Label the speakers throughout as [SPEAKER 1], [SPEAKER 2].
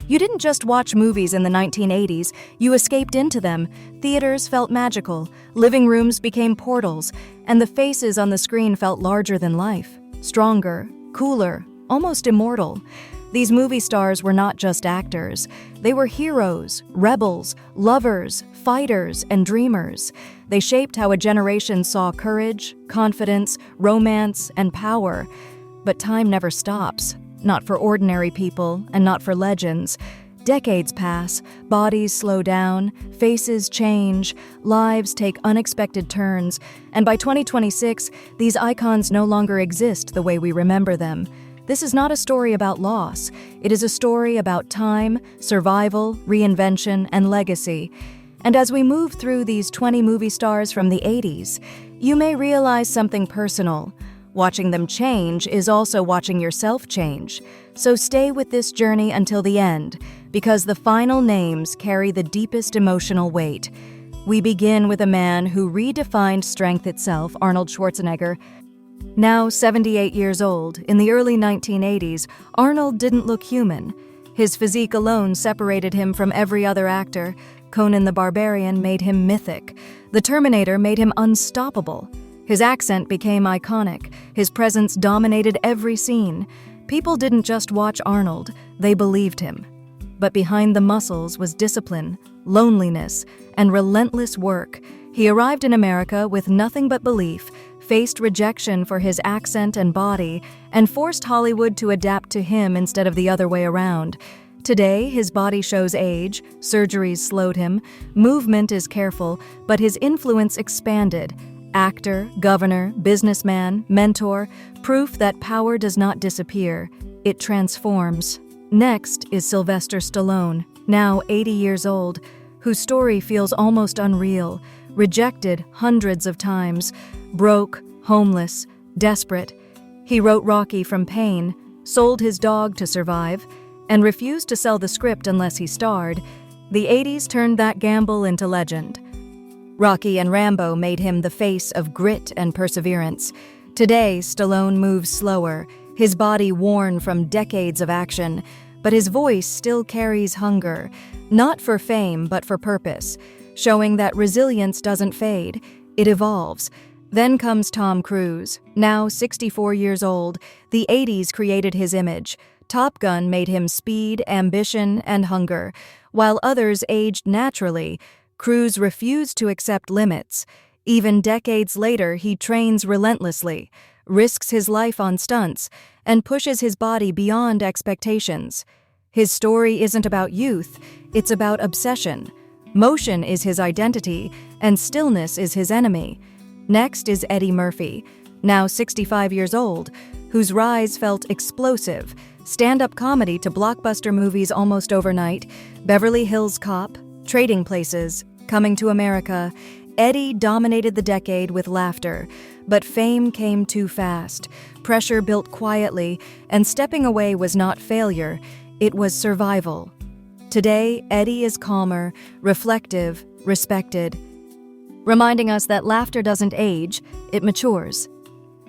[SPEAKER 1] You didn't just watch movies in the 1980s, you escaped into them. Theaters felt magical, living rooms became portals, and the faces on the screen felt larger than life, stronger, cooler, almost immortal. These movie stars were not just actors. They were heroes, rebels, lovers, fighters, and dreamers. They shaped how a generation saw courage, confidence, romance, and power. But time never stops. Not for ordinary people, and not for legends. Decades pass, bodies slow down, faces change, lives take unexpected turns, and by 2026, these icons no longer exist the way we remember them. This is not a story about loss. It is a story about time, survival, reinvention, and legacy. And as we move through these 20 movie stars from the 80s, you may realize something personal. Watching them change is also watching yourself change. So stay with this journey until the end, because the final names carry the deepest emotional weight. We begin with a man who redefined strength itself, Arnold Schwarzenegger. Now 78 years old, in the early 1980s, Arnold didn't look human. His physique alone separated him from every other actor. Conan the Barbarian made him mythic. The Terminator made him unstoppable. His accent became iconic. His presence dominated every scene. People didn't just watch Arnold, they believed him. But behind the muscles was discipline, loneliness, and relentless work. He arrived in America with nothing but belief, faced rejection for his accent and body, and forced Hollywood to adapt to him instead of the other way around. Today, his body shows age, surgeries slowed him, movement is careful, but his influence expanded. Actor, governor, businessman, mentor, proof that power does not disappear, it transforms. Next is Sylvester Stallone, now 80 years old, whose story feels almost unreal, rejected hundreds of times, broke, homeless, desperate. He wrote Rocky from pain, sold his dog to survive, and refused to sell the script unless he starred. The 80s turned that gamble into legend. Rocky and Rambo made him the face of grit and perseverance. Today, Stallone moves slower, his body worn from decades of action, but his voice still carries hunger, not for fame but for purpose, showing that resilience doesn't fade, it evolves. Then comes Tom Cruise, now 64 years old. The 80s created his image. Top Gun made him speed, ambition, and hunger. While others aged naturally, Cruise refused to accept limits. Even decades later, he trains relentlessly, risks his life on stunts, and pushes his body beyond expectations. His story isn't about youth, it's about obsession. Motion is his identity, and stillness is his enemy. Next is Eddie Murphy, now 65 years old, whose rise felt explosive. Stand-up comedy to blockbuster movies almost overnight, Beverly Hills Cop, Trading Places, Coming to America. Eddie dominated the decade with laughter, but fame came too fast. Pressure built quietly, and stepping away was not failure, it was survival. Today, Eddie is calmer, reflective, respected, reminding us that laughter doesn't age, it matures.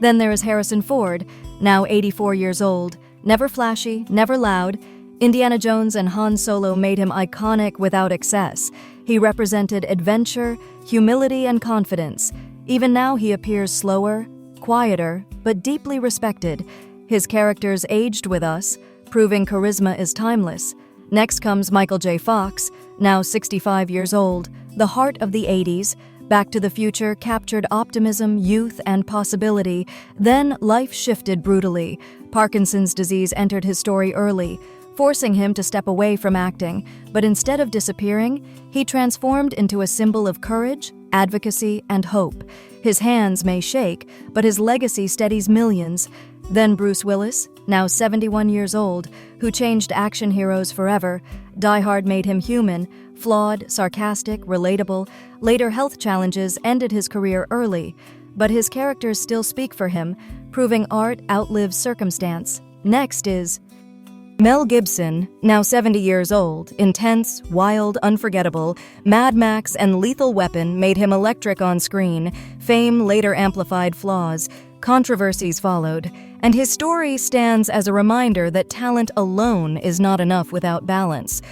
[SPEAKER 1] Then there is Harrison Ford, now 84 years old, never flashy, never loud. Indiana Jones and Han Solo made him iconic without excess. He represented adventure, humility, and confidence. Even now he appears slower, quieter, but deeply respected. His characters aged with us, proving charisma is timeless. Next comes Michael J. Fox, now 65 years old, the heart of the 80s. Back to the Future captured optimism, youth, and possibility. Then life shifted brutally. Parkinson's disease entered his story early, forcing him to step away from acting. But instead of disappearing, he transformed into a symbol of courage, advocacy, and hope. His hands may shake, but his legacy steadies millions. Then Bruce Willis, now 71 years old, who changed action heroes forever. Die Hard made him human, flawed, sarcastic, relatable. Later health challenges ended his career early, but his characters still speak for him, proving art outlives circumstance. Next is Mel Gibson, now 70 years old, intense, wild, unforgettable. Mad Max and Lethal Weapon made him electric on screen. Fame later amplified flaws. Controversies followed, and his story stands as a reminder that talent alone is not enough without balance.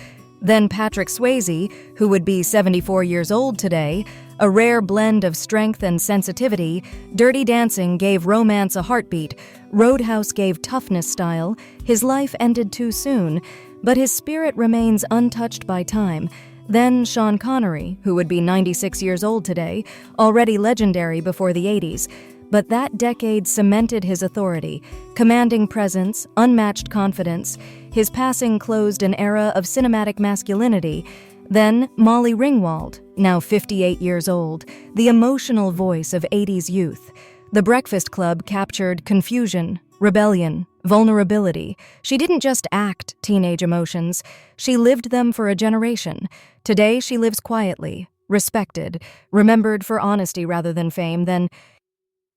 [SPEAKER 1] Then Patrick Swayze, who would be 74 years old today, a rare blend of strength and sensitivity. Dirty Dancing gave romance a heartbeat, Roadhouse gave toughness style. His life ended too soon, but his spirit remains untouched by time. Then Sean Connery, who would be 96 years old today, already legendary before the 80s. But that decade cemented his authority, commanding presence, unmatched confidence. His passing closed an era of cinematic masculinity. Then Molly Ringwald, now 58 years old, the emotional voice of 80s youth. The Breakfast Club captured confusion, rebellion, vulnerability. She didn't just act teenage emotions, she lived them for a generation. Today she lives quietly, respected, remembered for honesty rather than fame. Then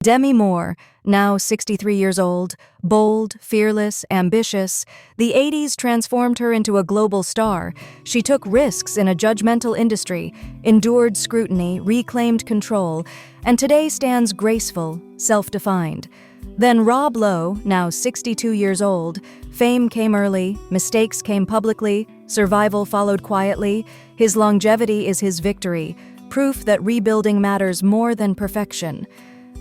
[SPEAKER 1] Demi Moore, now 63 years old, bold, fearless, ambitious. The 80s transformed her into a global star. She took risks in a judgmental industry, endured scrutiny, reclaimed control, and today stands graceful, self-defined. Then Rob Lowe, now 62 years old. Fame came early, mistakes came publicly, survival followed quietly. His longevity is his victory, proof that rebuilding matters more than perfection.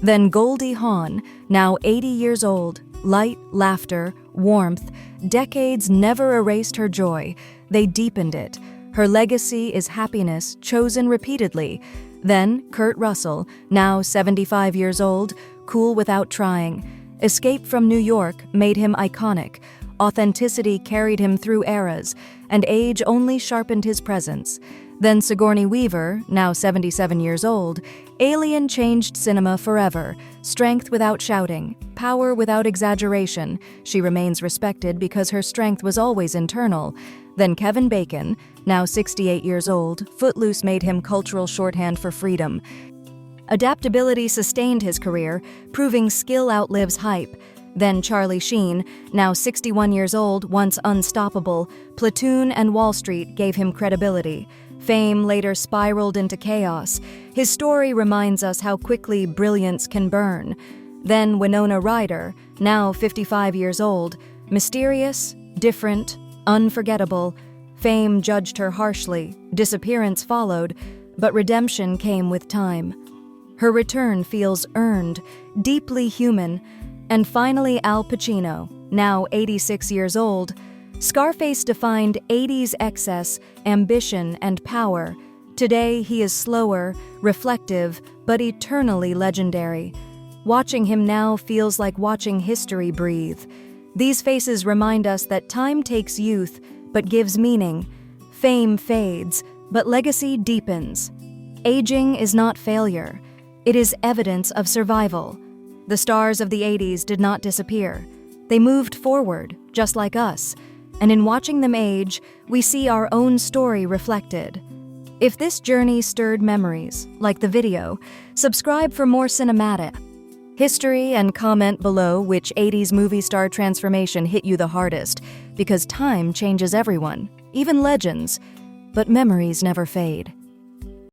[SPEAKER 1] Then Goldie Hawn, now 80 years old, light, laughter, warmth. Decades never erased her joy, they deepened it. Her legacy is happiness chosen repeatedly. Then Kurt Russell, now 75 years old, cool without trying. Escape from New York made him iconic. Authenticity carried him through eras, and age only sharpened his presence. Then Sigourney Weaver, now 77 years old, Alien changed cinema forever. Strength without shouting, power without exaggeration. She remains respected because her strength was always internal. Then Kevin Bacon, now 68 years old, Footloose made him cultural shorthand for freedom. Adaptability sustained his career, proving skill outlives hype. Then Charlie Sheen, now 61 years old, once unstoppable. Platoon and Wall Street gave him credibility. Fame later spiraled into chaos. His story reminds us how quickly brilliance can burn. Then Winona Ryder, now 55 years old, mysterious, different, unforgettable. Fame judged her harshly, disappearance followed, but redemption came with time. Her return feels earned, deeply human. And finally Al Pacino, now 86 years old. Scarface defined 80s excess, ambition, and power. Today he is slower, reflective, but eternally legendary. Watching him now feels like watching history breathe. These faces remind us that time takes youth, but gives meaning. Fame fades, but legacy deepens. Aging is not failure. It is evidence of survival. The stars of the 80s did not disappear. They moved forward, just like us. And in watching them age, we see our own story reflected. If this journey stirred memories, like the video, subscribe for more cinematic history and comment below which 80s movie star transformation hit you the hardest, because time changes everyone, even legends, but memories never fade.